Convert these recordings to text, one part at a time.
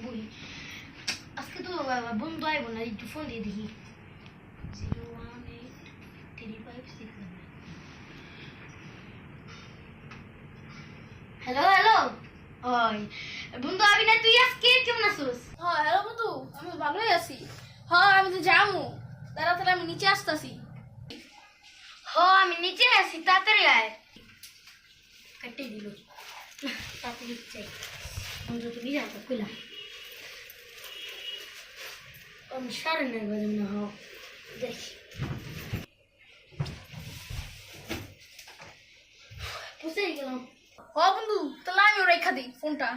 বলি আজকে তো বন্ধু আইব না, একটু ফোন দিয়ে দেখি। 0183567। হ্যালো হ্যালো, ওই বন্ধু আবি না তুই? আজকে কেমন আছিস? হ্যাঁ হ্যালো বন্ধু, আমি ভালোই আছি। হ্যাঁ আমি তো যাবো, তাড়াতাড়ি আমি নিচে আসতেছি। আমি নিচে আছি, তাড়াতাড়ি আয়। কেটে দিল, তাড়াতাড়ি চাই। বন্ধু তো বিরাট কইলাম আমি 9:30 বাজে না। দেখি বুঝে গেলাম। হ্যাঁ বন্ধু, তাহলে আমি রেখা দিই ফোনটা।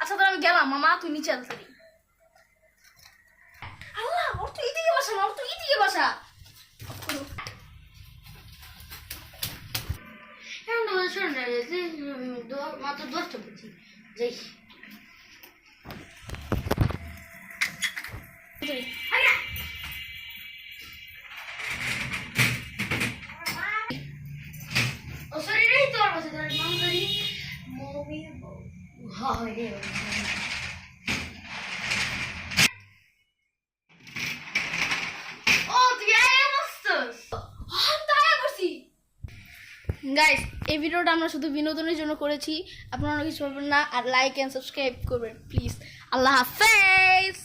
আচ্ছা তাহলে আমি গেলাম, মামা তুই নিচে আসতে। আল্লাহ, ওর তো এদিকে বসা না, ওর তো এদিকে বসা। মাত্র 10টা বুঝি যাই। ও সরি রে, তোর বসে তোর নাম করি মমি। হয় রে গাইস, এই ভিডিওটা আমরা শুধু বিনোদনের জন্য করেছি, আপনারা কিছু বলবেন না, আর লাইক এন্ড সাবস্ক্রাইব করবেন প্লিজ। আল্লাহ হাফেজ।